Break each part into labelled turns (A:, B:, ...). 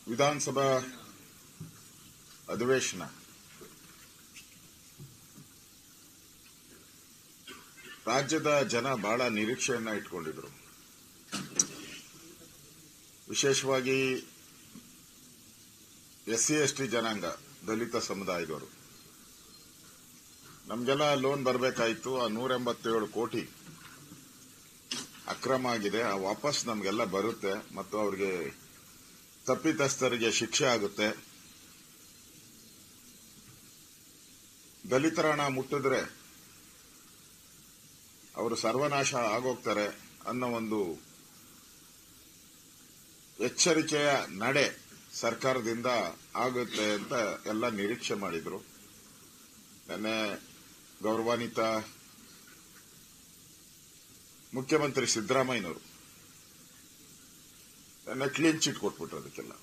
A: ವಿಧಾನಸಭಾ ಅಧಿವೇಶನ ರಾಜ್ಯದ ಜನ ಬಹಳ ನಿರೀಕ್ಷೆಯನ್ನ ಇಟ್ಕೊಂಡಿದ್ರು. ವಿಶೇಷವಾಗಿ SC ST ಜನಾಂಗ, ದಲಿತ ಸಮುದಾಯದವರು. ನಮಗೆಲ್ಲ ಲೋನ್ ಬರಬೇಕಾಯಿತು. ಆ 187 ಕೋಟಿ ಅಕ್ರಮ ಆಗಿದೆ. ಆ ವಾಪಸ್ ನಮಗೆಲ್ಲ ಬರುತ್ತೆ ಮತ್ತು ಅವರಿಗೆ ತಪ್ಪಿತಸ್ಥರಿಗೆ ಶಿಕ್ಷೆ ಆಗುತ್ತೆ. ದಲಿತರ ಹಣ ಮುಟ್ಟಿದ್ರೆ ಅವರು ಸರ್ವನಾಶ ಆಗೋಗ್ತಾರೆ ಅನ್ನೋ ಒಂದು ಎಚ್ಚರಿಕೆಯ ನಡೆ ಸರ್ಕಾರದಿಂದ ಆಗುತ್ತೆ ಅಂತ ಎಲ್ಲ ನಿರೀಕ್ಷೆ ಮಾಡಿದ್ರು. ನೆನ್ನೆ ಗೌರವಾನ್ವಿತ ಮುಖ್ಯಮಂತ್ರಿ ಸಿದ್ದರಾಮಯ್ಯನವರು ನೆನ್ನೆ ಕ್ಲೀನ್ ಚಿಟ್ ಕೊಟ್ಬಿಟ್ರು. ಅದಕ್ಕೆಲ್ಲ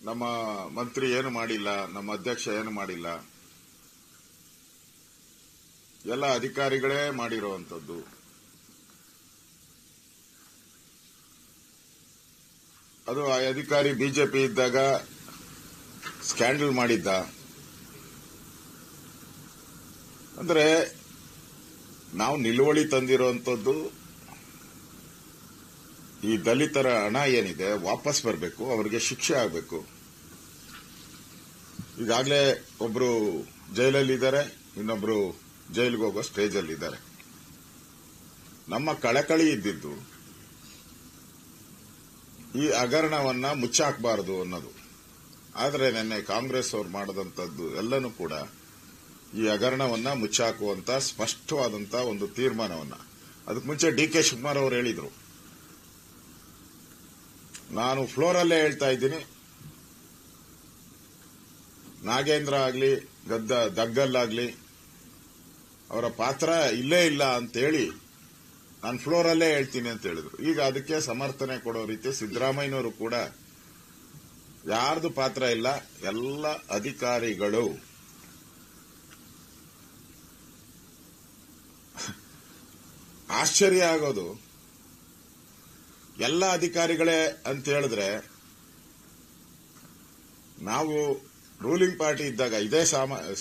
A: ನಮ್ಮ ಮಂತ್ರಿ ಏನು ಮಾಡಿಲ್ಲ, ನಮ್ಮ ಅಧ್ಯಕ್ಷ ಏನು ಮಾಡಿಲ್ಲ, ಎಲ್ಲ ಅಧಿಕಾರಿಗಳೇ ಮಾಡಿರುವಂತದ್ದು. ಅದು ಆ ಅಧಿಕಾರಿ ಬಿಜೆಪಿ ಇದ್ದಾಗ ಸ್ಕ್ಯಾಂಡಲ್ ಮಾಡಿದ್ದ. ಅಂದ್ರೆ ನಾವು ನಿಲುವಳಿ ತಂದಿರುವಂತದ್ದು ಈ ದಲಿತರ ಹಣ ಏನಿದೆ ವಾಪಸ್ ಬರಬೇಕು, ಅವರಿಗೆ ಶಿಕ್ಷೆ ಆಗಬೇಕು. ಈಗಾಗಲೇ ಒಬ್ರು ಜೈಲಲ್ಲಿದ್ದಾರೆ, ಇನ್ನೊಬ್ರು ಜೈಲಿಗೆ ಹೋಗೋ ಸ್ಟೇಜ್ ಅಲ್ಲಿ ಇದ್ದಾರೆ. ನಮ್ಮ ಕಳಕಳಿ ಇದ್ದಿದ್ದು ಈ ಹಗರಣವನ್ನ ಮುಚ್ಚಾಕಬಾರದು ಅನ್ನೋದು. ಆದರೆ ನಿನ್ನೆ ಕಾಂಗ್ರೆಸ್ ಅವರು ಮಾಡದಂತದ್ದು ಎಲ್ಲನೂ ಕೂಡ ಈ ಹಗರಣವನ್ನ ಮುಚ್ಚಾಕುವಂತ ಸ್ಪಷ್ಟವಾದಂತ ಒಂದು ತೀರ್ಮಾನವನ್ನ. ಅದಕ್ಕೆ ಮುಂಚೆ DK ಶಿವಕುಮಾರ್ ಅವರು ಹೇಳಿದ್ರು, ನಾನು ಫ್ಲೋರಲ್ಲೇ ಹೇಳ್ತಾ ಇದ್ದೀನಿ, ನಾಗೇಂದ್ರ ಆಗ್ಲಿ ದಗ್ಗಲ್ಲಾಗ್ಲಿ ಅವರ ಪಾತ್ರ ಇಲ್ಲೇ ಇಲ್ಲ ಅಂತೇಳಿ ನಾನು ಫ್ಲೋರಲ್ಲೇ ಹೇಳ್ತೀನಿ ಅಂತ ಹೇಳಿದ್ರು. ಈಗ ಅದಕ್ಕೆ ಸಮರ್ಥನೆ ಕೊಡೋ ರೀತಿ ಸಿದ್ದರಾಮಯ್ಯನವರು ಕೂಡ ಯಾರ್ದು ಪಾತ್ರ ಇಲ್ಲ, ಎಲ್ಲ ಅಧಿಕಾರಿಗಳು. ಆಶ್ಚರ್ಯ ಆಗೋದು, ಎಲ್ಲ ಅಧಿಕಾರಿಗಳೇ ಅಂತ ಹೇಳಿದ್ರೆ, ನಾವು ರೂಲಿಂಗ್ ಪಾರ್ಟಿ ಇದ್ದಾಗ ಇದೇ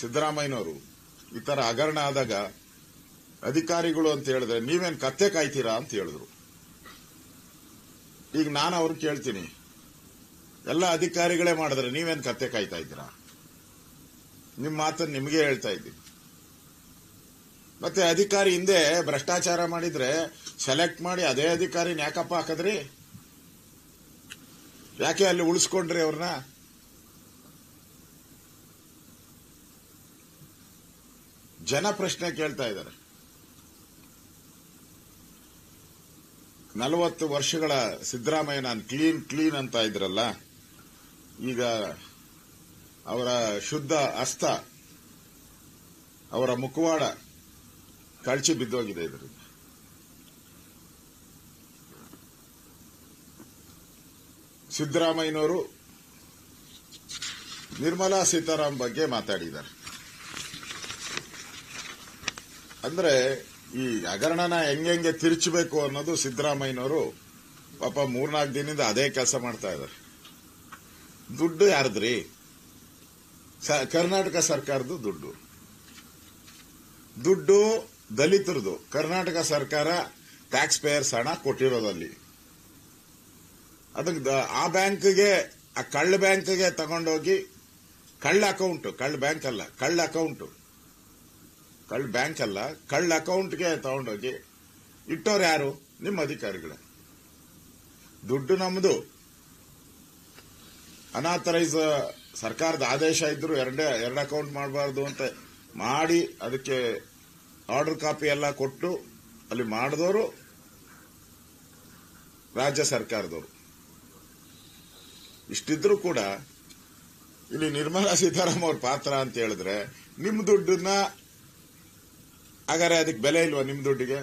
A: ಸಿದ್ದರಾಮಯ್ಯನವರು ಈ ತರ ಹಗರಣ ಆದಾಗ ಅಧಿಕಾರಿಗಳು ಅಂತ ಹೇಳಿದ್ರೆ ನೀವೇನ್ ಕತ್ತೆ ಕಾಯ್ತೀರಾ ಅಂತ ಹೇಳಿದ್ರು. ಈಗ ನಾನು ಅವ್ರು ಕೇಳ್ತೀನಿ, ಎಲ್ಲ ಅಧಿಕಾರಿಗಳೇ ಮಾಡಿದ್ರೆ ನೀವೇನ್ ಕತ್ತೆ ಕಾಯ್ತಾ ಇದ್ದೀರಾ? ನಿಮ್ಮ ಮಾತನ್ನು ನಿಮಗೆ ಹೇಳ್ತಾ ಇದ್ದೀನಿ. ಮತ್ತೆ ಅಧಿಕಾರಿ ಹಿಂದೆ ಭ್ರಷ್ಟಾಚಾರ ಮಾಡಿದ್ರೆ ಸೆಲೆಕ್ಟ್ ಮಾಡಿ ಅದೇ ಅಧಿಕಾರಿನ ಯಾಕಪ್ಪ ಹಾಕದ್ರಿ? ಯಾಕೆ ಅಲ್ಲಿ ಉಳಿಸ್ಕೊಂಡ್ರಿ ಅವ್ರನ್ನ? ಜನ ಪ್ರಶ್ನೆ ಕೇಳ್ತಾ ಇದ್ದಾರೆ. 40 ವರ್ಷಗಳ ಸಿದ್ದರಾಮಯ್ಯ ನಾನು ಕ್ಲೀನ್ ಅಂತ ಇದ್ರಲ್ಲ, ಈಗ ಅವರ ಶುದ್ಧ ಹಸ್ತ, ಅವರ ಮುಖವಾಡ ಕಳಚಿ ಬಿದ್ದೋಗಿದೆ. ಇದರಿಂದ ಸಿದ್ದರಾಮಯ್ಯನವರು ನಿರ್ಮಲಾ ಸೀತಾರಾಮನ್ ಬಗ್ಗೆ ಮಾತಾಡಿದ್ದಾರೆ. ಅಂದ್ರೆ ಈ ಹಗರಣನ ಹೆಂಗೆ ತಿರುಚಬೇಕು ಅನ್ನೋದು ಸಿದ್ದರಾಮಯ್ಯನವರು ಪಾಪ 3-4 ದಿನದಿಂದ ಅದೇ ಕೆಲಸ ಮಾಡ್ತಾ ಇದ್ದಾರೆ. ದುಡ್ಡು ಯಾರದ್ರಿ? ಕರ್ನಾಟಕ ಸರ್ಕಾರದ ದುಡ್ಡು ದಲಿತರದು. ಕರ್ನಾಟಕ ಸರ್ಕಾರ ಟ್ಯಾಕ್ಸ್ ಪೇಯರ್ಸ್ ಹಣ ಕೊಟ್ಟಿರೋದಲ್ಲಿ ಅದಕ್ಕೆ ಆ ಬ್ಯಾಂಕ್ಗೆ, ಆ ಕಳ್ಳ ಬ್ಯಾಂಕ್ಗೆ ತಗೊಂಡೋಗಿ, ಕಳ್ಳ ಅಕೌಂಟ್ಗೆ ತಗೊಂಡೋಗಿ ಇಟ್ಟವ್ರು ಯಾರು? ನಿಮ್ಮ ಅಧಿಕಾರಿಗಳೇ. ದುಡ್ಡು ನಮ್ದು. ಅನಾಥರೈಸ್ ಸರ್ಕಾರದ ಆದೇಶ ಇದ್ರು ಎರಡು ಅಕೌಂಟ್ ಮಾಡಬಾರ್ದು ಅಂತ ಮಾಡಿ ಅದಕ್ಕೆ ಆರ್ಡರ್ ಕಾಪಿ ಎಲ್ಲ ಕೊಟ್ಟು ಅಲ್ಲಿ ಮಾಡಿದವರು ರಾಜ್ಯ ಸರ್ಕಾರದವರು. ಇಷ್ಟಿದ್ರು ಕೂಡ ಇಲ್ಲಿ ನಿರ್ಮಲಾ ಸೀತಾರಾಮನ್ ಅವ್ರ ಪಾತ್ರ ಅಂತ ಹೇಳಿದ್ರೆ, ನಿಮ್ಮ ದುಡ್ಡನ್ನ ಹಾಗಾದ್ರೆ ಅದಕ್ಕೆ ಬೆಲೆ ಇಲ್ವಾ? ನಿಮ್ಮ ದುಡ್ಡಿಗೆ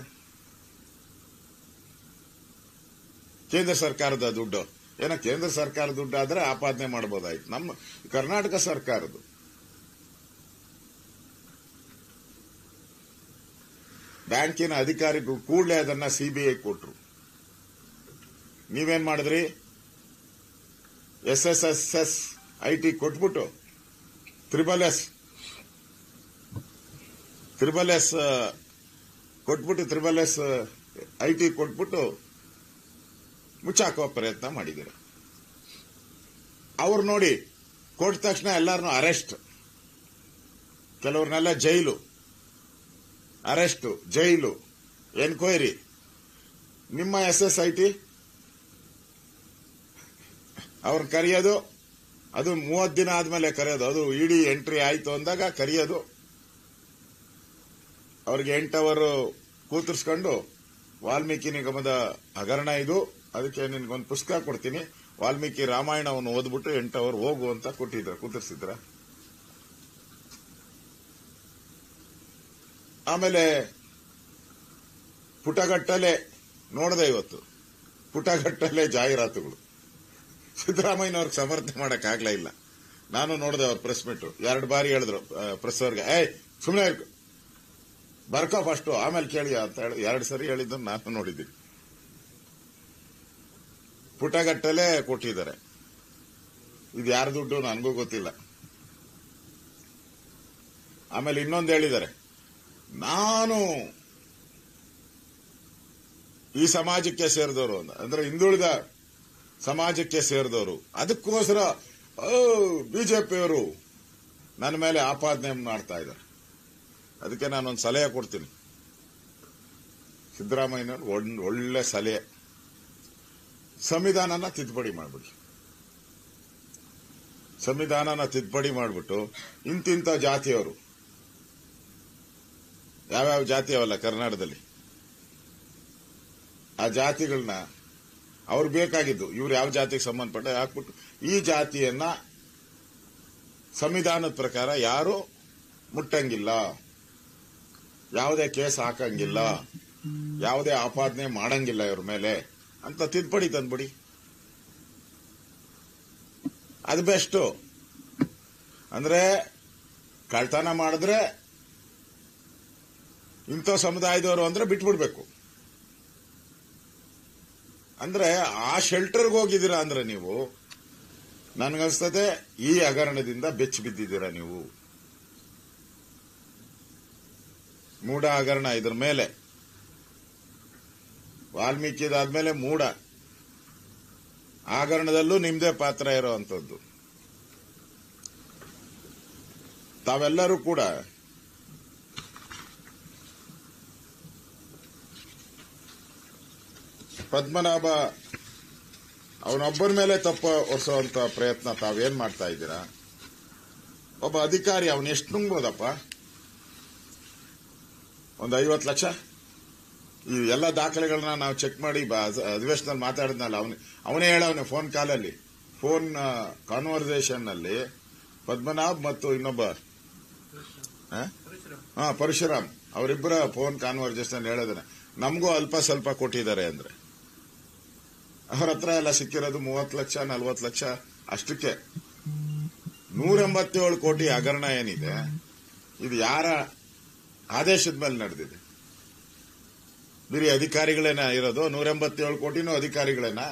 A: ಕೇಂದ್ರ ಸರ್ಕಾರದ ದುಡ್ಡು ಏನೋ ಕೇಂದ್ರ ಸರ್ಕಾರದ ದುಡ್ಡು ಆದ್ರೆ ಆಪಾದನೆ ಮಾಡಬಹುದಾಯ್ತು. ನಮ್ಮ ಕರ್ನಾಟಕ ಸರ್ಕಾರದ್ದು ಬ್ಯಾಂಕಿನ ಅಧಿಕಾರಿಗಳು ಕೂಡಲೇ ಅದನ್ನ CBI ಕೊಟ್ರು. ನೀವೇನ್ ಮಾಡಿದ್ರಿ? SSSS IT ಕೊಟ್ಬಿಟ್ಟು ತ್ರಿಬಲ್ ಎಸ್ IT ಕೊಟ್ಬಿಟ್ಟು ಮುಚ್ಚಾಕುವ ಪ್ರಯತ್ನ ಮಾಡಿದ್ದೀರಿ. ಅವ್ರು ನೋಡಿ ಕೊಟ್ಟ ತಕ್ಷಣ ಎಲ್ಲಾರನ್ನೂ ಅರೆಸ್ಟ್, ಕೆಲವ್ರನ್ನೆಲ್ಲ ಜೈಲು, ಎನ್ಕ್ವೈರಿ. ನಿಮ್ಮ SSIT ಅವ್ರನ್ನ ಕರೆಯೋದು, ಅದು 30 ದಿನ ಆದ್ಮೇಲೆ ಕರೆಯೋದು, ಅದು ಇಡಿ ಎಂಟ್ರಿ ಆಯ್ತು ಅಂದಾಗ ಕರೆಯೋದು, ಅವ್ರಿಗೆ 8 ಅವರ್ ಕೂತರ್ಸ್ಕೊಂಡು ವಾಲ್ಮೀಕಿ ನಿಗಮದ ಹಗರಣ ಇದು, ಅದಕ್ಕೆ ನಿನ್ಗೊಂದು ಪುಸ್ತಕ ಕೊಡ್ತೀನಿ, ವಾಲ್ಮೀಕಿ ರಾಮಾಯಣವನ್ನು ಓದ್ಬಿಟ್ಟು 8 ಅವರ್ ಹೋಗು ಅಂತ ಕೂತರ್ಸಿದ್ರ. ಆಮೇಲೆ ಪುಟಗಟ್ಟಲೆ ನೋಡದೆ, ಇವತ್ತು ಪುಟಗಟ್ಟಲೆ ಜಾಹೀರಾತುಗಳು. ಸಿದ್ದರಾಮಯ್ಯನವ್ರಿಗೆ ಸಮರ್ಥನೆ ಮಾಡಕ್ಕಾಗ್ಲೇ ಇಲ್ಲ. ನಾನು ನೋಡಿದೆ ಅವ್ರ ಪ್ರೆಸ್ ಮೀಟ್, 2 ಬಾರಿ ಹೇಳಿದ್ರು ಪ್ರೆಸ್ ಅವ್ರಿಗೆ, ಸುಮ್ಮನೆ ಬರ್ಕೋ ಫಸ್ಟ್ ಆಮೇಲೆ ಕೇಳಿ ಅಂತ ಹೇಳಿ 2 ಸರಿ ಹೇಳಿದ್ದನ್ನು ನಾನು ನೋಡಿದ್ದೀನಿ. ಪುಟಗಟ್ಟಲೆ ಕೊಟ್ಟಿದ್ದಾರೆ. ಇದು ಯಾರ ದುಡ್ಡು ನನಗೂ ಗೊತ್ತಿಲ್ಲ. ಆಮೇಲೆ ಇನ್ನೊಂದು ಹೇಳಿದ್ದಾರೆ, ನಾನು ಈ ಸಮಾಜಕ್ಕೆ ಸೇರಿದವರು, ಅಂದ್ರೆ ಹಿಂದುಳಿದ ಸಮಾಜಕ್ಕೆ ಸೇರಿದವರು, ಅದಕ್ಕೋಸ್ಕರ ಬಿಜೆಪಿಯವರು ನನ್ನ ಮೇಲೆ ಆಪಾದನೆ ಮಾಡ್ತಾ ಇದ್ದಾರೆ. ಅದಕ್ಕೆ ನಾನೊಂದು ಸಲಹೆ ಕೊಡ್ತೀನಿ ಸಿದ್ದರಾಮಯ್ಯನವ್ರು, ಒಳ್ಳೆ ಸಲಹೆ, ಸಂವಿಧಾನನ ತಿದ್ದುಪಡಿ ಮಾಡಿಬಿಟ್ಟು ಇಂತಿಂತ ಜಾತಿಯವರು, ಯಾವ್ಯಾವ ಜಾತಿ ಅವಲ್ಲ ಕರ್ನಾಟಕದಲ್ಲಿ, ಆ ಜಾತಿಗಳನ್ನ ಅವ್ರು ಬೇಕಾಗಿದ್ದು ಇವ್ರು ಯಾವ ಜಾತಿಗೆ ಸಂಬಂಧಪಟ್ಟ ಹಾಕ್ಬಿಟ್ಟು ಈ ಜಾತಿಯನ್ನ ಸಂವಿಧಾನದ ಪ್ರಕಾರ ಯಾರು ಮುಟ್ಟಂಗಿಲ್ಲ, ಯಾವುದೇ ಕೇಸ್ ಹಾಕಂಗಿಲ್ಲ, ಯಾವುದೇ ಆಪಾದನೆ ಮಾಡಂಗಿಲ್ಲ ಇವ್ರ ಮೇಲೆ ಅಂತ ತಿದ್ದುಪಡಿ ತಂದ್ಬಿಡಿ. ಅದು ಬೆಸ್ಟ್. ಅಂದ್ರೆ ಕಳ್ತನ ಮಾಡಿದ್ರೆ ಇಂಥ ಸಮುದಾಯದವರು ಅಂದ್ರೆ ಬಿಟ್ಬಿಡ್ಬೇಕು. ಅಂದ್ರೆ ಆ ಶೆಲ್ಟರ್ಗೆ ಹೋಗಿದ್ದೀರಾ ಅಂದ್ರೆ ನೀವು, ನನ್ಗನ್ಸ್ತದೆ ಈ ಹಗರಣದಿಂದ ಬೆಚ್ಚಿ ಬಿದ್ದಿದ್ದೀರಾ ನೀವು. ಮೂಡ ಹಗರಣ ಇದ್ರ ಮೇಲೆ, ವಾಲ್ಮೀಕಿದಾದ್ಮೇಲೆ ಮೂಡ ಹಗರಣದಲ್ಲೂ ನಿಮ್ದೇ ಪಾತ್ರ ಇರೋವಂಥದ್ದು. ತಾವೆಲ್ಲರೂ ಕೂಡ ಪದ್ಮನಾಭ ಅವನೊಬ್ಬರ ಮೇಲೆ ತಪ್ಪು ಹೊರಿಸುವಂತ ಪ್ರಯತ್ನ ತಾವೇನ್ ಮಾಡ್ತಾ ಇದ್ದೀರಾ? ಒಬ್ಬ ಅಧಿಕಾರಿ ಅವನು ಎಷ್ಟು ನುಂಗ್ಬೋದಪ್ಪ? ಒಂದು 50 ಲಕ್ಷ. ಈ ಎಲ್ಲ ದಾಖಲೆಗಳನ್ನ ನಾವು ಚೆಕ್ ಮಾಡಿ ಅಧಿವೇಶನದಲ್ಲಿ ಮಾತಾಡಿದ್ನಲ್ಲ, ಅವನೇ ಹೇಳವನೆ ಫೋನ್ ಕಾನ್ವರ್ಸೇಷನ್ ನಲ್ಲಿ ಪದ್ಮನಾಭ್ ಮತ್ತು ಇನ್ನೊಬ್ಬ ಪರಶುರಾಮ್ ಅವರಿಬ್ಬರ ಫೋನ್ ಕಾನ್ವರ್ಸೇಷನ್ ಹೇಳಿದಾನೆ, ನಮಗೂ ಅಲ್ಪ ಸ್ವಲ್ಪ ಕೊಟ್ಟಿದ್ದಾರೆ ಅಂದ್ರೆ. ಅವ್ರ ಹತ್ರ ಎಲ್ಲ ಸಿಕ್ಕಿರೋದು 30 ಲಕ್ಷ 40 ಲಕ್ಷ ಅಷ್ಟಕ್ಕೆ. 187 ಕೋಟಿ ಹಗರಣ ಏನಿದೆ, ಇದು ಯಾರ ಆದೇಶದ ಮೇಲೆ ನಡೆದಿದೆ? ಬರೀ ಅಧಿಕಾರಿಗಳೇನ ಇರೋದು? 187 ಕೋಟಿನೂ ಅಧಿಕಾರಿಗಳೇನಾ?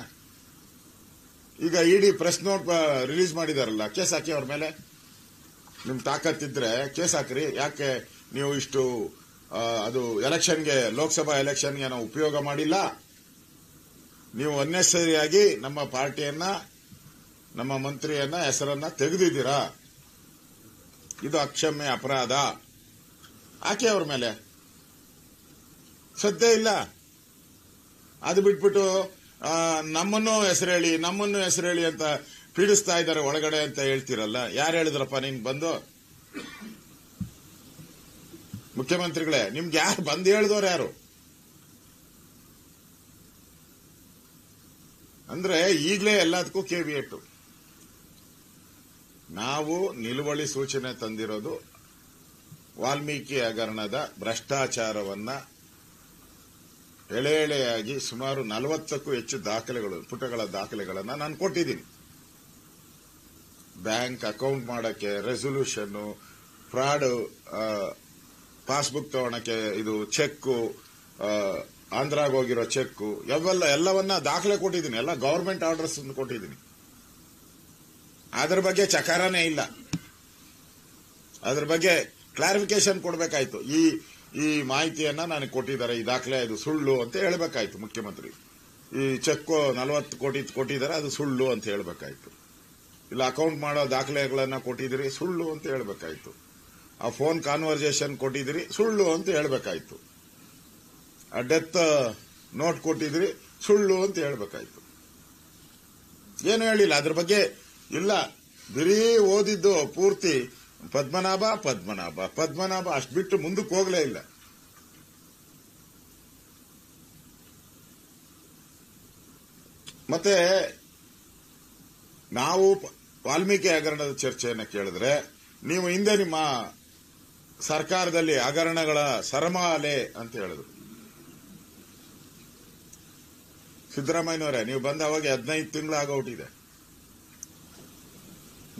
A: ಈಗ ಇಡಿ ಪ್ರೆಸ್ ನೋಟ್ ರಿಲೀಸ್ ಮಾಡಿದಾರಲ್ಲ, ಕೇಸ್ ಹಾಕಿ ಅವ್ರ ಮೇಲೆ. ನಿಮ್ ತಾಕತ್ತಿದ್ರೆ ಕೇಸ್ ಹಾಕ್ರಿ. ಯಾಕೆ ನೀವು ಇಷ್ಟು ಅದು ಎಲೆಕ್ಷನ್ಗೆ, ಲೋಕಸಭಾ ಎಲೆಕ್ಷನ್ಗೆ ನಾವು ಉಪಯೋಗ ಮಾಡಿಲ್ಲ? ನೀವು ಅನ್ನೆಸರಿಯಾಗಿ ನಮ್ಮ ಪಾರ್ಟಿಯನ್ನ, ನಮ್ಮ ಮಂತ್ರಿಯನ್ನ ಹೆಸರನ್ನ ತೆಗೆದಿದ್ದೀರಾ. ಇದು ಅಕ್ಷಮ್ಯ ಅಪರಾಧ. ಹಾಕಿ ಅವ್ರ ಮೇಲೆ. ಸದ್ಯ ಇಲ್ಲ. ಅದು ಬಿಟ್ಬಿಟ್ಟು ನಮ್ಮನ್ನು ಹೆಸರೇಳಿ ಅಂತ ಪೀಡಿಸ್ತಾ ಇದ್ದಾರೆ ಒಳಗಡೆ ಅಂತ ಹೇಳ್ತೀರಲ್ಲ. ಯಾರು ಹೇಳಿದ್ರಪ್ಪ ನಿನ್ ಬಂದು? ಮುಖ್ಯಮಂತ್ರಿಗಳೇ, ನಿಮ್ಗೆ ಯಾರು ಬಂದು ಹೇಳಿದವ್ರು ಯಾರು? ಅಂದ್ರೆ ಈಗಲೇ ಎಲ್ಲದಕ್ಕೂ ಕೇವಿಯಟ್ಟು. ನಾವು ನಿಲುವಳಿ ಸೂಚನೆ ತಂದಿರೋದು ವಾಲ್ಮೀಕಿ ಹಗರಣದ ಭ್ರಷ್ಟಾಚಾರವನ್ನ ಎಳೆಯಾಗಿ ಸುಮಾರು 40ಕ್ಕೂ ಹೆಚ್ಚು ಪುಟಗಳ ದಾಖಲೆಗಳನ್ನ ನಾನು ಕೊಟ್ಟಿದ್ದೀನಿ. ಬ್ಯಾಂಕ್ ಅಕೌಂಟ್ ಮಾಡಕ್ಕೆ, ರೆಸೊಲ್ಯೂಷನ್, ಫ್ರಾಡ್, ಪಾಸ್ಬುಕ್ ತಗೊಳಕ್ಕೆ, ಇದು ಚೆಕ್, ಆಂಧ್ರಾಗ್ ಹೋಗಿರೋ ಚೆಕ್ ಎಲ್ಲವನ್ನ ದಾಖಲೆ ಕೊಟ್ಟಿದ್ದೀನಿ, ಎಲ್ಲ ಗವರ್ಮೆಂಟ್ ಆರ್ಡರ್ಸ್ ಕೊಟ್ಟಿದ್ದೀನಿ. ಅದ್ರ ಬಗ್ಗೆ ಚಕಾರನೇ ಇಲ್ಲ. ಅದ್ರ ಬಗ್ಗೆ ಕ್ಲಾರಿಫಿಕೇಶನ್ ಕೊಡಬೇಕಾಯ್ತು. ಈ ಮಾಹಿತಿಯನ್ನ ನನಗೆ ಕೊಟ್ಟಿದ್ದಾರೆ, ಈ ದಾಖಲೆ ಇದು ಸುಳ್ಳು ಅಂತ ಹೇಳಬೇಕಾಯ್ತು ಮುಖ್ಯಮಂತ್ರಿ. ಈ ಚೆಕ್ 40 ಕೋಟಿ ಕೊಟ್ಟಿದ್ದಾರೆ, ಅದು ಸುಳ್ಳು ಅಂತ ಹೇಳಬೇಕಾಯ್ತು. ಇಲ್ಲ ಅಕೌಂಟ್ ಮಾಡೋ ದಾಖಲೆಗಳನ್ನ ಕೊಟ್ಟಿದ್ದೀರಿ, ಸುಳ್ಳು ಅಂತ ಹೇಳಬೇಕಾಯ್ತು. ಆ ಫೋನ್ ಕಾನ್ವರ್ಸೇಷನ್ ಕೊಟ್ಟಿದ್ದೀರಿ, ಸುಳ್ಳು ಅಂತ ಹೇಳಬೇಕಾಯ್ತು. ಆ ಡೆತ್ ನೋಟ್ ಕೊಟ್ಟಿದ್ದೀರಿ, ಸುಳ್ಳು ಅಂತ ಹೇಳಬೇಕಾಯ್ತು. ಏನು ಹೇಳಿಲ್ಲ ಅದ್ರ ಬಗ್ಗೆ. ಇಲ್ಲ, ಬರೀ ಓದಿದ್ದು ಪೂರ್ತಿ ಪದ್ಮನಾಭ ಪದ್ಮನಾಭ ಪದ್ಮನಾಭ ಅಷ್ಟು ಬಿಟ್ಟು ಮುಂದಕ್ಕೆ ಹೋಗಲೇ ಇಲ್ಲ. ಮತ್ತೆ ನಾವು ವಾಲ್ಮೀಕಿ ಹಗರಣದ ಚರ್ಚೆಯನ್ನು ಕೇಳಿದ್ರೆ, ನೀವು ಹಿಂದೆ ನಿಮ್ಮ ಸರ್ಕಾರದಲ್ಲಿ ಹಗರಣಗಳ ಸರಮಾಲೆ ಅಂತ ಹೇಳಿದ್ರು. ಸಿದ್ದರಾಮಯ್ಯನವರೇ, ನೀವು ಬಂದ ಅವಾಗ 15 ತಿಂಗಳು ಆಗೋಟಿದೆ.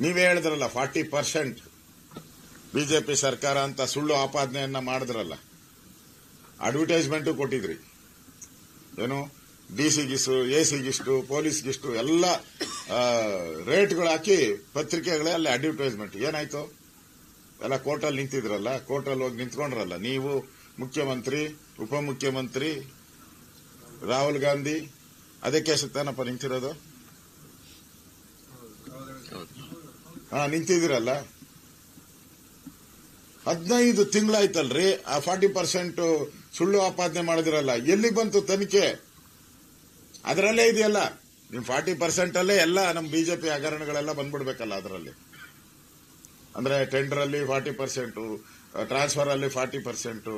A: ನೀವೇ ಹೇಳಿದ್ರಲ್ಲ 40% ಬಿಜೆಪಿ ಸರ್ಕಾರ ಅಂತ ಸುಳ್ಳು ಆಪಾದನೆಯನ್ನ ಮಾಡಿದ್ರಲ್ಲ. ಅಡ್ವರ್ಟೈಸ್ಮೆಂಟ್ ಕೊಟ್ಟಿದ್ರಿ. ಏನು ಡಿಸಿಗಿಷ್ಟು, ಎಸಿಗಿಷ್ಟು, ಪೊಲೀಸ್ಗಿಷ್ಟು ಎಲ್ಲ ರೇಟ್ಗಳು ಹಾಕಿ ಪತ್ರಿಕೆಗಳೇ ಅಲ್ಲಿ ಅಡ್ವರ್ಟೈಸ್ಮೆಂಟ್. ಏನಾಯ್ತು? ಎಲ್ಲ ಕೋರ್ಟಲ್ಲಿ ನಿಂತಿದ್ರಲ್ಲ, ಕೋರ್ಟಲ್ಲಿ ಹೋಗಿ ನಿಂತ್ಕೊಂಡ್ರಲ್ಲ. ನೀವು, ಮುಖ್ಯಮಂತ್ರಿ, ಉಪಮುಖ್ಯಮಂತ್ರಿ, ರಾಹುಲ್ ಗಾಂಧಿ, ಅದಕ್ಕೆ ತಾನಪ್ಪ ನಿಂತಿರೋದು. ನಿಂತಿದ್ದೀರಲ್ಲ. 15 ತಿಂಗಳಾಯ್ತಲ್ರಿ. ಆ 40% ಸುಳ್ಳು ಆಪಾದನೆ ಮಾಡಿದಿರಲ್ಲ, ಎಲ್ಲಿಗೆ ಬಂತು ತನಿಖೆ? ಅದರಲ್ಲೇ ಇದೆಯಲ್ಲ. ನಿಮ್ 40% ಅಲ್ಲೇ ಎಲ್ಲ ನಮ್ಮ ಬಿಜೆಪಿ ಹಗರಣಗಳೆಲ್ಲ ಬಂದ್ಬಿಡ್ಬೇಕಲ್ಲ ಅದರಲ್ಲಿ. ಅಂದ್ರೆ ಟೆಂಡರ್ ಅಲ್ಲಿ 40%, ಟ್ರಾನ್ಸ್ಫರ್ ಅಲ್ಲಿ 40%,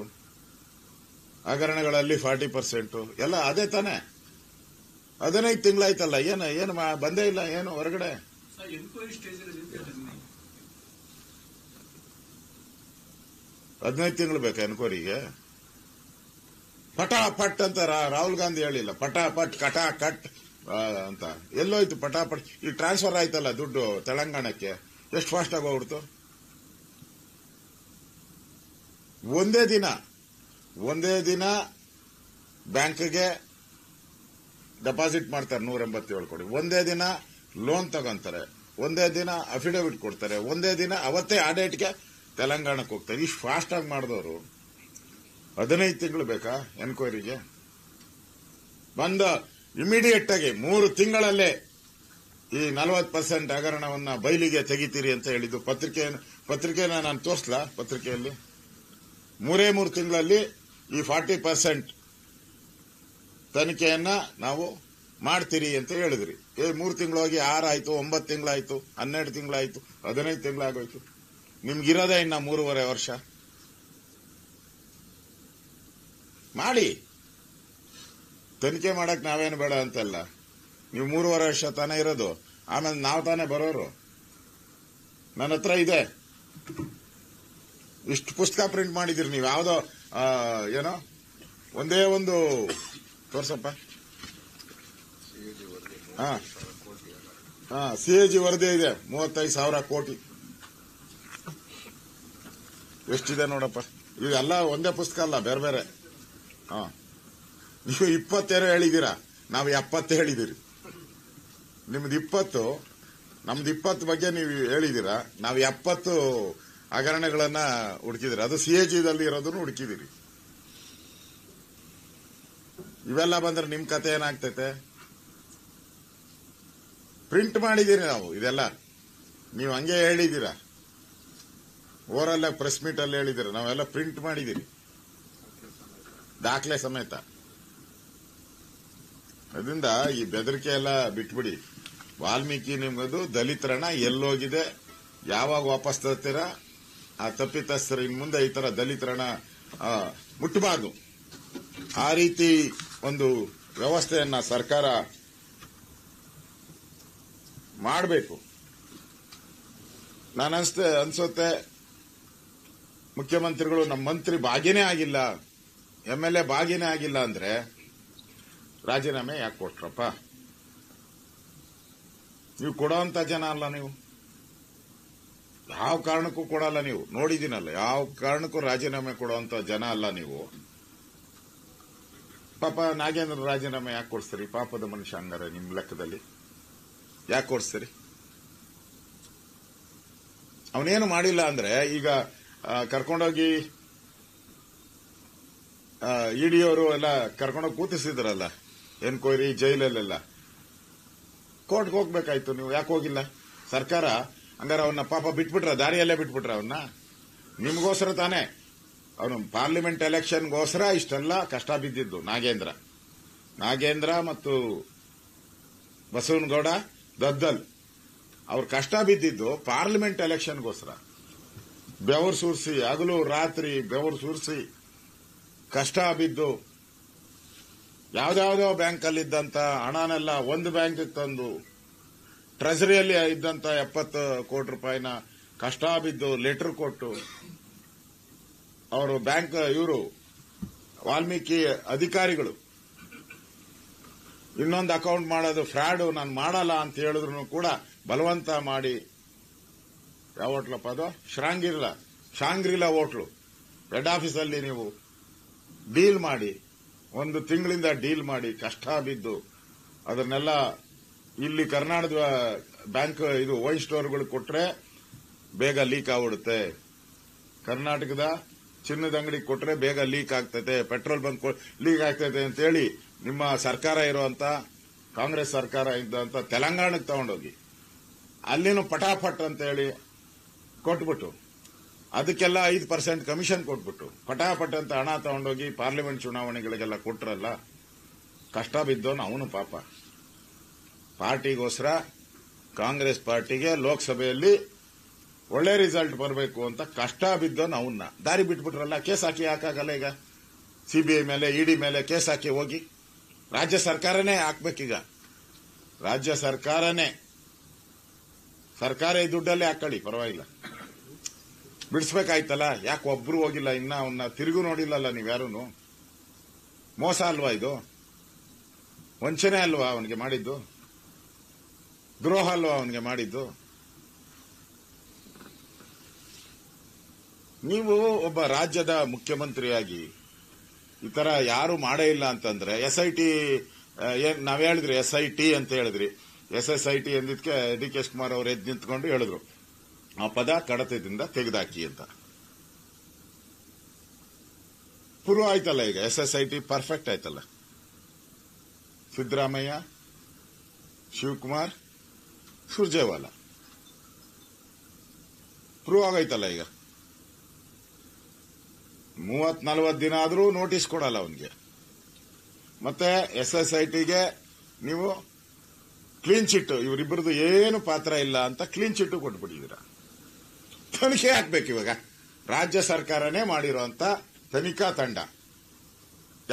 A: ಹಗರಣಗಳಲ್ಲಿ 40%, ಎಲ್ಲ ಅದೇ ತಾನೆ. 15 ತಿಂಗಳಾಯ್ತಲ್ಲ. ಏನು ಬಂದೇ ಇಲ್ಲ, ಏನು ಹೊರಗಡೆ. 15 ತಿಂಗಳು ಬೇಕಾ ಎನ್ಕ್ವೈರಿಗೆ? ಪಟಾಪಟ್ ಅಂತ ರಾಹುಲ್ ಗಾಂಧಿ ಹೇಳಿಲ್ಲ, ಪಟಾಪಟ್ ಕಟಾಕಟ್ ಅಂತ. ಎಲ್ಲೋಯ್ತು ಪಟಾಪಟ್? ಈ ಟ್ರಾನ್ಸ್ಫರ್ ಆಯ್ತಲ್ಲ ದುಡ್ಡು ತೆಲಂಗಾಣಕ್ಕೆ, ಎಷ್ಟು ಫಾಸ್ಟ್ ಆಗಿ ಹೋಗ್ಬಿಡ್ತು. ಒಂದೇ ದಿನ ಬ್ಯಾಂಕ್ಗೆ ಡೆಪಾಸಿಟ್ ಮಾಡ್ತಾರೆ 187 ಕೋಟಿ. ಒಂದೇ ದಿನ ಲೋನ್ ತಗೊಂತಾರೆ, ಒಂದೇ ದಿನ ಅಫಿಡವಿಟ್ ಕೊಡ್ತಾರೆ, ಒಂದೇ ದಿನ ಅವತ್ತೇ ಆ ಡೇಟ್ಗೆ ತೆಲಂಗಾಣಕ್ಕೆ ಹೋಗ್ತಾರೆ. ಇಷ್ಟು ಫಾಸ್ಟ್ ಆಗಿ ಮಾಡಿದವರು 15 ತಿಂಗಳು ಬೇಕಾ ಎನ್ಕ್ವೈರಿಗೆ? ಬಂದ ಇಮಿಡಿಯೇಟ್ ಆಗಿ 3 ತಿಂಗಳಲ್ಲೇ ಈ 40% ಹಗರಣವನ್ನ ಬಯಲಿಗೆ ತೆಗಿತೀರಿ ಅಂತ ಹೇಳಿದ್ದು. ಪತ್ರಿಕೆನ ನಾನು ತೋರಿಸ್ಲಾ? ಪತ್ರಿಕೆಯಲ್ಲಿ 3 ತಿಂಗಳಲ್ಲಿ ಈ 40% ತನಿಖೆಯನ್ನ ನಾವು ಮಾಡ್ತೀರಿ ಅಂತ ಹೇಳಿದ್ರಿ. 3 ತಿಂಗಳೋಗಿ 6 ಆಯ್ತು, 9 ತಿಂಗಳಾಯ್ತು, 12 ತಿಂಗಳಾಯ್ತು, 15 ತಿಂಗಳಾಗೋಯ್ತು. ನಿಮ್ಗಿರೋದೇ ಇನ್ನ 3.5 ವರ್ಷ. ಮಾಡಿ ತನಿಖೆ ಮಾಡಕ್ ನಾವೇನು ಬೇಡ ಅಂತಲ್ಲ. ನೀವು 3.5 ವರ್ಷ ತಾನೇ ಇರೋದು, ಆಮೇಲೆ ನಾವು ತಾನೇ ಬರೋರು. ನನ್ನ ಹತ್ರ ಇದೆ, ಇಷ್ಟು ಪುಸ್ತಕ ಪ್ರಿಂಟ್ ಮಾಡಿದಿರಿ ನೀವು. ಯಾವ್ದೋ ಏನೋ ಒಂದೇ ಒಂದು ತೋರ್ಸಪ್ಪ. CAG ವರದಿ ಇದೆ, 35,000 ಕೋಟಿ. ಎಷ್ಟಿದೆ ನೋಡಪ್ಪ. ಇದೆಲ್ಲ ಒಂದೇ ಪುಸ್ತಕ ಅಲ್ಲ, ಬೇರೆ ಬೇರೆ. ನೀವು 20 ಹೇಳಿದೀರಾ, ನಾವು 70 ಹೇಳಿದಿರಿ. ನಿಮ್ದು 20, ನಮ್ದು 20 ಬಗ್ಗೆ ನೀವು ಹೇಳಿದೀರಾ. ನಾವು 70 ಹಗರಣಗಳನ್ನ ಹುಡುಕಿದಿರಿ. ಅದು CAGದಲ್ಲಿ ಇರೋದನ್ನು ಹುಡುಕಿದಿರಿ. ಇವೆಲ್ಲ ಬಂದ್ರೆ ನಿಮ್ ಕತೆ ಏನಾಗ್ತೈತೆ? ಪ್ರಿಂಟ್ ಮಾಡಿದೀರಿ ನಾವು ಇದೆಲ್ಲ. ನೀವು ಹಂಗೆ ಹೇಳಿದೀರಾ, ಓರಲ್ಲ ಪ್ರೆಸ್ ಮೀಟ್ ಅಲ್ಲಿ ಹೇಳಿದಿರ. ನಾವೆಲ್ಲ ಪ್ರಿಂಟ್ ಮಾಡಿದೀರಿ, ದಾಖಲೆ ಸಮೇತ. ಅದರಿಂದ ಈ ಬೆದರಿಕೆ ಎಲ್ಲ ಬಿಟ್ಬಿಡಿ. ವಾಲ್ಮೀಕಿ ನಿಮ್ಗದು ದಲಿತರಣ ಎಲ್ಲೋಗಿದೆ, ಯಾವಾಗ ವಾಪಸ್ ತರ್ತೀರಾ? ಆ ತಪ್ಪಿತಸ್ಥರು ಇನ್ ಮುಂದೆ ಈ ತರ ದಲಿತರಣ ಮುಟ್ಟಬಾರ್ದು. ಆ ರೀತಿ ಒಂದು ವ್ಯವಸ್ಥೆಯನ್ನ ಸರ್ಕಾರ ಮಾಡಬೇಕು. ಅನ್ಸುತ್ತೆ ಮುಖ್ಯಮಂತ್ರಿಗಳು ನಮ್ಮ ಮಂತ್ರಿ ಭಾಗಿನೇ ಆಗಿಲ್ಲ, MLA ಭಾಗಿನೇ ಆಗಿಲ್ಲ ಅಂದ್ರೆ ರಾಜೀನಾಮೆ ಯಾಕೆ ಕೊಟ್ರಪ್ಪ? ನೀವು ಕೊಡೋಂತ ಜನ ಅಲ್ಲ. ನೀವು ಯಾವ ಕಾರಣಕ್ಕೂ ಕೊಡಲ್ಲ. ನೀವು ನೋಡಿದ್ದೀನಲ್ಲ, ಯಾವ ಕಾರಣಕ್ಕೂ ರಾಜೀನಾಮೆ ಕೊಡುವಂತ ಜನ ಅಲ್ಲ ನೀವು. ಪಾಪ ನಾಗೇಂದ್ರ ರಾಜೀನಾಮೆ ಯಾಕೆ ಕೊಡಿಸ್ತೀರಿ? ಪಾಪದ ಮನುಷ್ಯ ಹಂಗಾರೆ ನಿಮ್ ಲೆಕ್ಕದಲ್ಲಿ ಯಾಕೆ ಕೊಡಿಸ್ತೀರಿ? ಅವನೇನು ಮಾಡಿಲ್ಲ ಅಂದ್ರೆ ಈಗ ಕರ್ಕೊಂಡೋಗಿ ಇಡಿಯವರು ಎಲ್ಲ ಕರ್ಕೊಂಡೋಗಿ ಕೂತಿಸಿದ್ರಲ್ಲ ಎನ್ಕ್ವೈರಿ ಜೈಲಲ್ಲೆಲ್ಲ. ಕೋರ್ಟ್ಗೆ ಹೋಗ್ಬೇಕಾಯ್ತು, ನೀವು ಯಾಕೆ ಹೋಗಿಲ್ಲ? ಸರ್ಕಾರ ಹಂಗಾರ ಅವನ್ನ ಪಾಪ ಬಿಟ್ಬಿಟ್ರ, ದಾರಿಯಲ್ಲೇ ಬಿಟ್ಬಿಟ್ರ ಅವನ್ನ. ನಿಮ್ಗೋಸ್ಕರ ತಾನೇ ಅವನು ಪಾರ್ಲಿಮೆಂಟ್ ಎಲೆಕ್ಷನ್ಗೋಸ್ಕರ ಇಷ್ಟೆಲ್ಲ ಕಷ್ಟ ಬಿದ್ದಿದ್ದು. ನಾಗೇಂದ್ರ ಮತ್ತು ಬಸವನಗೌಡ ದದ್ದಲ್ ಅವ್ರ ಕಷ್ಟ ಬಿದ್ದಿದ್ದು ಪಾರ್ಲಿಮೆಂಟ್ ಎಲೆಕ್ಷನ್ಗೋಸ್ಕರ. ಬೆವರು ಸುರಿಸಿ, ಹಗಲು ರಾತ್ರಿ ಬೆವರು ಸುರಿಸಿ ಕಷ್ಟ ಬಿದ್ದು ಯಾವ್ದಾವ್ದೋ ಬ್ಯಾಂಕಲ್ಲಿದ್ದಂತ ಹಣನೆಲ್ಲ ಒಂದು ಬ್ಯಾಂಕ್ ತಂದು ಟ್ರೆಜರಿಯಲ್ಲಿ ಇದ್ದಂತ 70 ಕೋಟಿ ರೂಪಾಯಿನ ಕಷ್ಟ ಬಿದ್ದು ಲೆಟರ್ ಕೊಟ್ಟು ಅವರು ಬ್ಯಾಂಕ್ ಇವರು ವಾಲ್ಮೀಕಿ ಅಧಿಕಾರಿಗಳು ಇನ್ನೊಂದು ಅಕೌಂಟ್ ಮಾಡೋದು ಫ್ರಾಡ್, ನಾನು ಮಾಡಲ್ಲ ಅಂತ ಹೇಳಿದ್ರು ಕೂಡ ಬಲವಂತ ಮಾಡಿ, ಯಾವ ಹೋಟ್ಲಪ್ಪ ಅದು? ಶಾಂಗ್ರಿಲಾ ಹೋಟ್ಲು ಹೆಡ್ ಆಫೀಸಲ್ಲಿ ನೀವು ಡೀಲ್ ಮಾಡಿ, 1 ತಿಂಗಳಿಂದ ಡೀಲ್ ಮಾಡಿ ಕಷ್ಟ ಬಿದ್ದು ಅದನ್ನೆಲ್ಲ ಇಲ್ಲಿ ಕರ್ನಾಟಕದ ಬ್ಯಾಂಕ್ ಇದು ವೈನ್ ಸ್ಟೋರ್ಗಳು ಕೊಟ್ರೆ ಬೇಗ ಲೀಕ್ ಆಗ್ಬಿಡುತ್ತೆ, ಕರ್ನಾಟಕದ ಚಿನ್ನದ ಅಂಗಡಿ ಕೊಟ್ರೆ ಬೇಗ ಲೀಕ್ ಆಗ್ತೈತೆ, ಪೆಟ್ರೋಲ್ ಬಂಕ್ ಲೀಕ್ ಆಗ್ತೈತೆ ಅಂತ ಹೇಳಿ ನಿಮ್ಮ ಸರ್ಕಾರ ಇರುವಂತ ಕಾಂಗ್ರೆಸ್ ಸರ್ಕಾರ ಇದ್ದಂತ ತೆಲಂಗಾಣಕ್ಕೆ ತಗೊಂಡೋಗಿ ಅಲ್ಲಿನೂ ಪಟಾಪಟ್ ಅಂತ ಹೇಳಿ ಕೊಟ್ಬಿಟ್ಟು ಅದಕ್ಕೆಲ್ಲ 5% ಕಮಿಷನ್ ಕೊಟ್ಬಿಟ್ಟು ಪಟಾಪಟ್ ಅಂತ ಹಣ ತಗೊಂಡೋಗಿ ಪಾರ್ಲಿಮೆಂಟ್ ಚುನಾವಣೆಗಳಿಗೆಲ್ಲ ಕೊಟ್ರಲ್ಲ. ಕಷ್ಟ ಬಿದ್ದವನು ಅವನು ಪಾಪ. ಪಾರ್ಟಿಗೋಸ್ಕರ ಕಾಂಗ್ರೆಸ್ ಪಾರ್ಟಿಗೆ ಲೋಕಸಭೆಯಲ್ಲಿ ಒಳ್ಳೆ ರಿಸಲ್ಟ್ ಬರಬೇಕು ಅಂತ ಕಷ್ಟ ಬಿದ್ದವನು ಅವನ್ನ ದಾರಿ ಬಿಟ್ಬಿಟ್ರಲ್ಲ. ಕೇಸ್ ಹಾಕಿ ಹಾಕಾಗಲ್ಲ ಈಗ ಸಿಬಿಐ ಮೇಲೆ ಇಡಿ ಮೇಲೆ ಕೇಸ್ ಹಾಕಿ ಹೋಗಿ. ರಾಜ್ಯ ಸರ್ಕಾರನೇ ಹಾಕ್ಬೇಕೀಗ, ರಾಜ್ಯ ಸರ್ಕಾರನೇ, ಸರ್ಕಾರ ಈ ದುಡ್ಡಲ್ಲೇ ಹಾಕೊಳ್ಳಿ ಪರವಾಗಿಲ್ಲ, ಬಿಡಿಸ್ಬೇಕಾಯ್ತಲ್ಲ. ಯಾಕೆ ಒಬ್ರು ಹೋಗಿಲ್ಲ ಇನ್ನ ಅವನ್ನ ತಿರುಗು ನೋಡಿಲ್ಲಲ್ಲ ನೀವ್ಯಾರು? ಮೋಸ ಅಲ್ವಾ ಇದು? ವಂಚನೆ ಅಲ್ವಾ ಅವನಿಗೆ ಮಾಡಿದ್ದು? ದ್ರೋಹ ಅಲ್ವಾ ಅವನಿಗೆ ಮಾಡಿದ್ದು? ನೀವು ಒಬ್ಬ ರಾಜ್ಯದ ಮುಖ್ಯಮಂತ್ರಿಯಾಗಿ ಈ ತರ ಯಾರು ಮಾಡೇ ಇಲ್ಲ ಅಂತಂದ್ರೆ SIT ನಾವ್ ಹೇಳಿದ್ರಿ, SIT ಅಂತ ಹೇಳಿದ್ರಿ, SSIT ಅಂದಿದ್ಕೆ DK ಶಿವಕುಮಾರ್ ಅವರು ಎದ್ದು ನಿಂತ್ಕೊಂಡು ಹೇಳಿದ್ರು ಆ ಪದ ಕಡತದಿಂದ ತೆಗೆದಾಕಿ ಅಂತ. ಪ್ರೂವ್ ಆಯ್ತಲ್ಲ ಈಗ, SSIT ಪರ್ಫೆಕ್ಟ್ ಆಯ್ತಲ್ಲ. ಸಿದ್ದರಾಮಯ್ಯ, ಶಿವಕುಮಾರ್, ಸುರ್ಜೇವಾಲಾ ಪ್ರೂವ್ ಆಗೈತಲ್ಲ ಈಗ. 30-40 ದಿನ ಆದ್ರೂ ನೋಟಿಸ್ ಕೊಡಲ್ಲ ಅವನಿಗೆ. ಮತ್ತೆ SSITಗೆ ನೀವು ಕ್ಲೀನ್ ಚಿಟ್, ಇವರಿಬ್ಬರದು ಏನು ಪಾತ್ರ ಇಲ್ಲ ಅಂತ ಕ್ಲೀನ್ ಚಿಟ್ ಕೊಟ್ಬಿಟ್ಟಿದ್ದೀರಾ. ತನಿಖೆ ಹಾಕ್ಬೇಕು ಇವಾಗ. ರಾಜ್ಯ ಸರ್ಕಾರನೇ ಮಾಡಿರೋಂತ ತನಿಖಾ ತಂಡ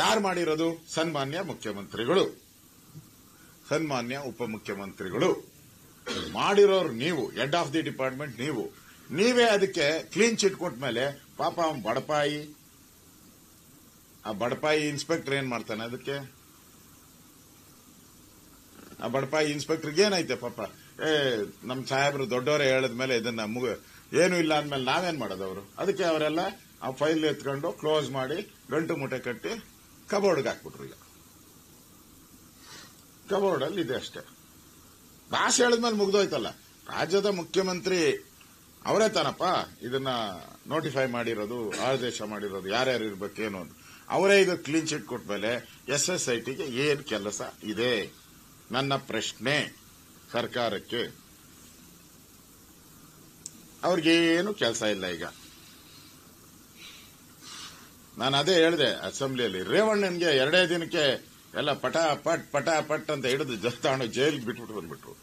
A: ಯಾರು ಮಾಡಿರೋದು? ಸನ್ಮಾನ್ಯ ಮುಖ್ಯಮಂತ್ರಿಗಳು, ಸನ್ಮಾನ್ಯ ಉಪಮುಖ್ಯಮಂತ್ರಿಗಳು ಮಾಡಿರೋರು ನೀವು, ಹೆಡ್ ಆಫ್ ದಿ ಡಿಪಾರ್ಟ್ಮೆಂಟ್ ನೀವು. ನೀವೇ ಅದಕ್ಕೆ ಕ್ಲೀನ್ ಚಿಟ್ ಕೊಟ್ಟ ಮೇಲೆ ಪಾಪ ಅವನ್ ಬಡಪಾಯಿ, ಆ ಬಡಪಾಯಿ ಇನ್ಸ್ಪೆಕ್ಟರ್ ಏನ್ ಮಾಡ್ತಾನೆ ಅದಕ್ಕೆ? ಆ ಬಡಪಾಯಿ ಇನ್ಸ್ಪೆಕ್ಟರ್ಗೆ ಏನೈತೆ ಪಾಪ? ನಮ್ ಸಾಹೇಬ್ರು ದೊಡ್ಡವರೇ ಹೇಳಿದ್ಮೇಲೆ ಇದನ್ನ ಏನು ಇಲ್ಲ ಅಂದ್ಮೇಲೆ ನಾವೇನ್ ಮಾಡೋದು? ಅವರು ಅದಕ್ಕೆ ಅವರೆಲ್ಲ ಆ ಫೈಲ್ ಎತ್ಕೊಂಡು ಕ್ಲೋಸ್ ಮಾಡಿ ಗಂಟು ಮೂಟೆ ಕಟ್ಟಿ ಕಬೋರ್ಡ್ಗೆ ಹಾಕ್ಬಿಟ್ರು. ಈಗ ಕಬೋರ್ಡ್ ಅಲ್ಲಿ ಇದೆ ಅಷ್ಟೇ. ಭಾಷೆ ಹೇಳಿದ್ಮೇಲೆ ಮುಗ್ದೋಯ್ತಲ್ಲ. ರಾಜ್ಯದ ಮುಖ್ಯಮಂತ್ರಿ ಅವರೇ ತಾನಪ್ಪ ಇದನ್ನ ನೋಟಿಫೈ ಮಾಡಿರೋದು, ಆದೇಶ ಮಾಡಿರೋದು, ಯಾರ್ಯಾರು ಇರ್ಬೇಕೇನು ಅಂತ. ಅವರೇ ಈಗ ಕ್ಲೀನ್ ಚಿಟ್ ಕೊಟ್ಮೇಲೆ SSITಗೆ ಏನ್ ಕೆಲಸ ಇದೆ? ನನ್ನ ಪ್ರಶ್ನೆ ಸರ್ಕಾರಕ್ಕೆ. ಅವ್ರಿಗೇನು ಕೆಲಸ ಇಲ್ಲ ಈಗ. ನಾನು ಅದೇ ಹೇಳಿದೆ ಅಸೆಂಬ್ಲಿಯಲ್ಲಿ, ರೇವಣ್ಣನ್ಗೆ 2 ದಿನಕ್ಕೆ ಎಲ್ಲ ಪಟ ಅಂತ ಹಿಡಿದು ತಗೊಂಡು ಜೈಲಿಗೆ ಬಿಟ್ಬಿಟ್ಟು ಬಂದ್ಬಿಟ್ರು.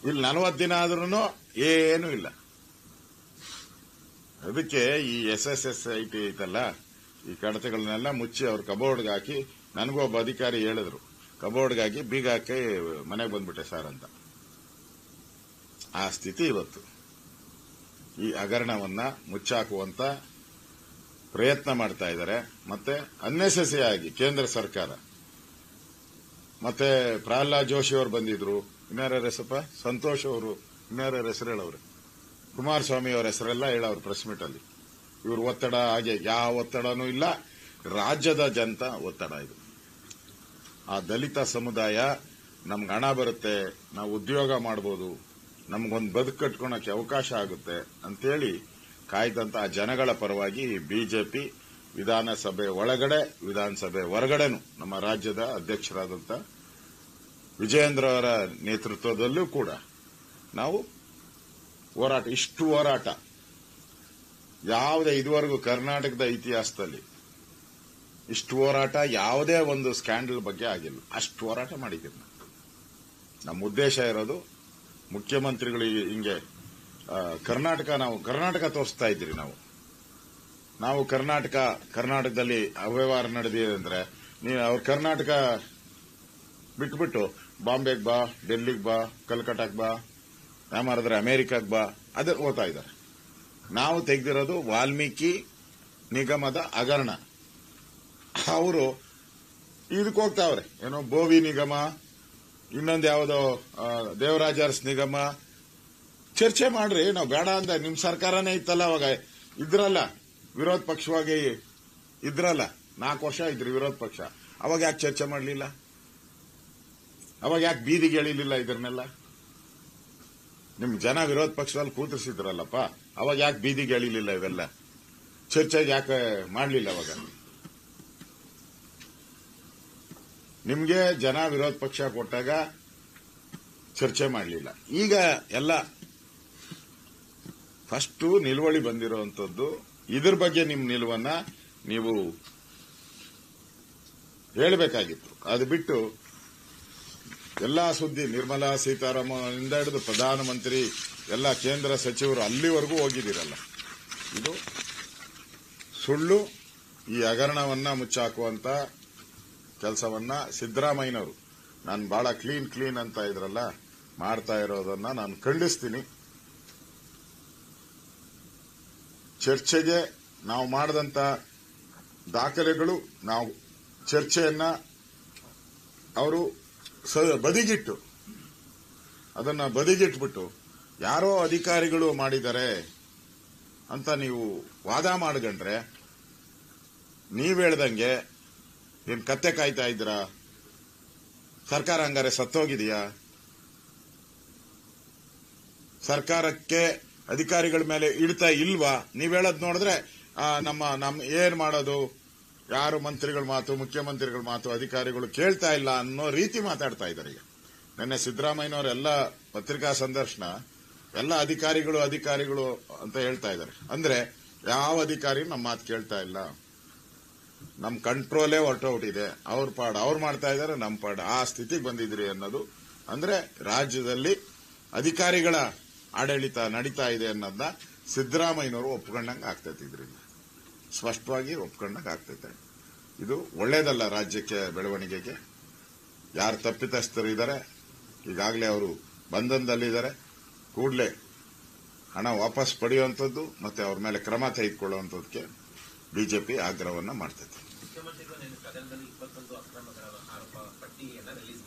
A: ಇಲ್ಲಿ 40 ದಿನ ಆದ್ರೂ ಏನೂ ಇಲ್ಲ. ಅದಕ್ಕೆ ಈ SSIT ಐತಲ್ಲ, ಈ ಕಡತಗಳನ್ನೆಲ್ಲ ಮುಚ್ಚಿ ಅವ್ರ ಕಬೋರ್ಡ್ಗೆ ಹಾಕಿ, ನನಗೂ ಒಬ್ಬ ಅಧಿಕಾರಿ ಹೇಳಿದ್ರು, ಕಬೋರ್ಡ್ಗೆ ಹಾಕಿ ಬೀಗ ಹಾಕಿ ಮನೆಗೆ ಬಂದ್ಬಿಟ್ಟೆ ಸರ್ ಅಂತ. ಆ ಸ್ಥಿತಿ ಇವತ್ತು. ಈ ಹಗರಣವನ್ನ ಮುಚ್ಚಾಕುವಂತ ಪ್ರಯತ್ನ ಮಾಡ್ತಾ ಇದ್ದಾರೆ. ಮತ್ತೆ ಅನ್ನೆಸೆಸರಿ ಆಗಿ ಕೇಂದ್ರ ಸರ್ಕಾರ ಮತ್ತೆ ಪ್ರಹ್ಲಾದ್ ಜೋಶಿ ಅವರು ಬಂದಿದ್ರು, ಇನ್ಯಾರ ಹೆಸರಪ್ಪ, ಸಂತೋಷ್ ಅವರು, ಇನ್ಯಾರ ಹೆಸರು ಹೇಳವ್ರೆ, ಕುಮಾರಸ್ವಾಮಿ ಅವರ ಹೆಸರೆಲ್ಲ ಹೇಳವ್ರು ಪ್ರೆಸ್ ಮೀಟ್ ಅಲ್ಲಿ. ಇವ್ರ ಒತ್ತಡ, ಹಾಗೆ ಯಾವ ಒತ್ತಡನೂ ಇಲ್ಲ. ರಾಜ್ಯದ ಜನತಾ ಒತ್ತಡ ಇದು. ಆ ದಲಿತ ಸಮುದಾಯ ನಮ್ಗೆ ಹಣ ಬರುತ್ತೆ, ನಾವು ಉದ್ಯೋಗ ಮಾಡಬಹುದು, ನಮಗೊಂದು ಬದುಕು ಕಟ್ಕೊಳಕ್ಕೆ ಅವಕಾಶ ಆಗುತ್ತೆ ಅಂತೇಳಿ ಕಾಯ್ದಂತ ಆ ಜನಗಳ ಪರವಾಗಿ ಬಿಜೆಪಿ ವಿಧಾನಸಭೆ ಒಳಗಡೆ ವಿಧಾನಸಭೆ ಹೊರಗಡೆನೂ ನಮ್ಮ ರಾಜ್ಯದ ಅಧ್ಯಕ್ಷರಾದಂಥ ವಿಜಯೇಂದ್ರ ಅವರ ನೇತೃತ್ವದಲ್ಲೂ ಕೂಡ ನಾವು ಹೋರಾಟ, ಇಷ್ಟು ಹೋರಾಟ ಯಾವುದೇ ಇದುವರೆಗೂ ಕರ್ನಾಟಕದ ಇತಿಹಾಸದಲ್ಲಿ ಇಷ್ಟು ಹೋರಾಟ ಯಾವುದೇ ಒಂದು ಸ್ಕ್ಯಾಂಡಲ್ ಬಗ್ಗೆ ಆಗಿಲ್ಲ. ಅಷ್ಟು ಹೋರಾಟ ಮಾಡಿದ್ದೀವಿ ನಾವು. ನಮ್ಮ ಉದ್ದೇಶ ಇರೋದು ಮುಖ್ಯಮಂತ್ರಿಗಳು ಹಿಂಗೆ ಕರ್ನಾಟಕ ತೋರಿಸ್ತಾ ಇದ್ದೀರಿ. ನಾವು ಕರ್ನಾಟಕದಲ್ಲಿ ಅವ್ಯವಹಾರ ನಡೆದಿದೆ ಅಂದ್ರೆ ನೀವು ಅವ್ರ ಕರ್ನಾಟಕ ಬಿಟ್ಬಿಟ್ಟು ಬಾಂಬೆಗೆ ಬಾ, ಡೆಲ್ಲಿಗೆ ಬಾ, ಕಲ್ಕಟ್ಟಾಗೆ ಬಾ, ಯಾಮಾರಿದ್ರೆ ಅಮೆರಿಕಾಗೆ ಬಾ, ಅದೇ ಓದ್ತಾ ಇದ್ದಾರೆ. ನಾವು ತೆಗೆದಿರೋದು ವಾಲ್ಮೀಕಿ ನಿಗಮದ ಹಗರಣ. ಅವರು ಇದಕ್ಕೆ ಹೋಗ್ತಾವ್ರೆ, ಏನೋ ಬೋವಿ ನಿಗಮ, ಇನ್ನೊಂದು ಯಾವುದೋ ದೇವರಾಜ ಅರಸ್ ನಿಗಮ. ಚರ್ಚೆ ಮಾಡ್ರಿ, ನಾವು ಬೇಡ ಅಂದ ನಿಮ್ ಸರ್ಕಾರನೇ ಇತ್ತಲ್ಲ ಅವಾಗ, ಇದ್ರಲ್ಲ ವಿರೋಧ ಪಕ್ಷವಾಗಿ ಇದ್ರಲ್ಲ, 4 ವರ್ಷ ಇದ್ರಿ ವಿರೋಧ ಪಕ್ಷ. ಅವಾಗ ಯಾಕೆ ಚರ್ಚೆ ಮಾಡಲಿಲ್ಲ? ಅವಾಗ ಯಾಕೆ ಬೀದಿಗೆ ಎಳಿಲಿಲ್ಲ? ಇದನ್ನೆಲ್ಲ ನಿಮ್ ಜನ ವಿರೋಧ ಪಕ್ಷದಲ್ಲಿ ಕೂತಿಸಿದ್ರಲ್ಲಪ್ಪ, ಅವಾಗ ಯಾಕೆ ಬೀದಿಗೆ ಎಳಿಲಿಲ್ಲ? ಇವೆಲ್ಲ ಚರ್ಚೆಗೆ ಯಾಕೆ ಮಾಡಲಿಲ್ಲ? ಅವಾಗ ನಿಮ್ಗೆ ಜನ ವಿರೋಧ ಪಕ್ಷ ಕೊಟ್ಟಾಗ ಚರ್ಚೆ ಮಾಡಲಿಲ್ಲ. ಈಗ ಎಲ್ಲ ಫಸ್ಟ್ ನಿಲುವಳಿ ಬಂದಿರುವಂತದ್ದು. ಇದ್ರ ಬಗ್ಗೆ ನಿಮ್ ನಿಲುವನ್ನ ನೀವು ಹೇಳಬೇಕಾಗಿತ್ತು. ಅದು ಬಿಟ್ಟು ಎಲ್ಲಾ ಸುದ್ದಿ, ನಿರ್ಮಲಾ ಸೀತಾರಾಮನ್ ಹಿಡಿದು ಪ್ರಧಾನಮಂತ್ರಿ, ಎಲ್ಲ ಕೇಂದ್ರ ಸಚಿವರು ಅಲ್ಲಿವರೆಗೂ ಹೋಗಿದ್ದೀರಲ್ಲ, ಇದು ಸುಳ್ಳು. ಈ ಹಗರಣವನ್ನ ಮುಚ್ಚಾಕುವಂತ ಕೆಲಸವನ್ನ ಸಿದ್ದರಾಮಯ್ಯನವರು, ನಾನು ಬಹಳ ಕ್ಲೀನ್ ಅಂತ ಇದ್ರಲ್ಲ, ಮಾಡ್ತಾ ಇರೋದನ್ನ ನಾನು ಖಂಡಿಸ್ತೀನಿ. ಚರ್ಚೆಗೆ ನಾವು ಮಾಡಿದಂತ ದಾಖಲೆಗಳು, ನಾವು ಚರ್ಚೆಯನ್ನ ಅವರು ಅದನ್ನ ಬದಿಗಿಟ್ಬಿಟ್ಟು ಯಾರೋ ಅಧಿಕಾರಿಗಳು ಮಾಡಿದ್ದಾರೆ ಅಂತ ನೀವು ವಾದ ಮಾಡ್ಕೊಂಡ್ರೆ, ನೀವ್ ಹೇಳ್ದಂಗೆ ಏನ್ ಕತ್ತೆ ಕಾಯ್ತಾ ಇದ್ದೀರಾ? ಸರ್ಕಾರ ಹಂಗಾರೆ ಸತ್ತೋಗಿದೆಯಾ? ಸರ್ಕಾರಕ್ಕೆ ಅಧಿಕಾರಿಗಳ ಮೇಲೆ ಇಡ್ತಾ ಇಲ್ವಾ? ನೀವ್ ಹೇಳೋದ್ ನೋಡಿದ್ರೆ ನಮ್ಮ ಏನ್ ಮಾಡೋದು, ಯಾರು ಮಂತ್ರಿಗಳ ಮಾತು, ಮುಖ್ಯಮಂತ್ರಿಗಳ ಮಾತು ಅಧಿಕಾರಿಗಳು ಕೇಳ್ತಾ ಇಲ್ಲ ಅನ್ನೋ ರೀತಿ ಮಾತಾಡ್ತಾ ಇದ್ದಾರೆ. ಈಗ ನಿನ್ನೆ ಸಿದ್ದರಾಮಯ್ಯನವರ ಎಲ್ಲ ಪತ್ರಿಕಾ ಸಂದರ್ಶನ, ಎಲ್ಲ ಅಧಿಕಾರಿಗಳು ಅಂತ ಹೇಳ್ತಾ ಇದ್ದಾರೆ. ಅಂದ್ರೆ ಯಾವ ಅಧಿಕಾರಿ ನಮ್ಮ ಮಾತು ಕೇಳ್ತಾ ಇಲ್ಲ, ನಮ್ ಕಂಟ್ರೋಲೇ ಹೊರಟೋಗ್ಬಿಟ್ಟಿದೆ, ಅವ್ರು ಮಾಡ್ತಾ ಇದ್ದಾರೆ, ನಮ್ಮ ಪಾಡು ಆ ಸ್ಥಿತಿಗೆ ಬಂದಿದ್ರಿ ಅನ್ನೋದು. ಅಂದ್ರೆ ರಾಜ್ಯದಲ್ಲಿ ಅಧಿಕಾರಿಗಳ ಆಡಳಿತ ನಡೀತಾ ಇದೆ ಅನ್ನೋದನ್ನ ಸಿದ್ದರಾಮಯ್ಯನವರು ಒಪ್ಕೊಂಡಂಗೆ ಆಗ್ತೈತೆ. ಇದರಿಂದ ಸ್ಪಷ್ಟವಾಗಿ ಒಪ್ಕೊಂಡಂಗೆ ಆಗ್ತೈತೆ. ಇದು ಒಳ್ಳೇದಲ್ಲ ರಾಜ್ಯಕ್ಕೆ, ಬೆಳವಣಿಗೆಗೆ. ಯಾರು ತಪ್ಪಿತಸ್ಥರಿದ್ದಾರೆ, ಈಗಾಗಲೇ ಅವರು ಬಂಧನದಲ್ಲಿದ್ದಾರೆ, ಕೂಡಲೇ ಹಣ ವಾಪಸ್ ಪಡೆಯುವಂಥದ್ದು ಮತ್ತೆ ಅವ್ರ ಮೇಲೆ ಕ್ರಮ ತೆಗೆದುಕೊಳ್ಳುವಂಥದ್ದಕ್ಕೆ ಬಿಜೆಪಿ ಆಗ್ರಹವನ್ನ ಮಾಡ್ತೈತೆ.
B: ಮುಖ್ಯಮಂತ್ರಿಗಳು ಸದನದಲ್ಲಿ 21 ಅಕ್ರಮಗಳ ಆರೋಪ ಪಟ್ಟಿಯನ್ನು ರಿಲೀಸ್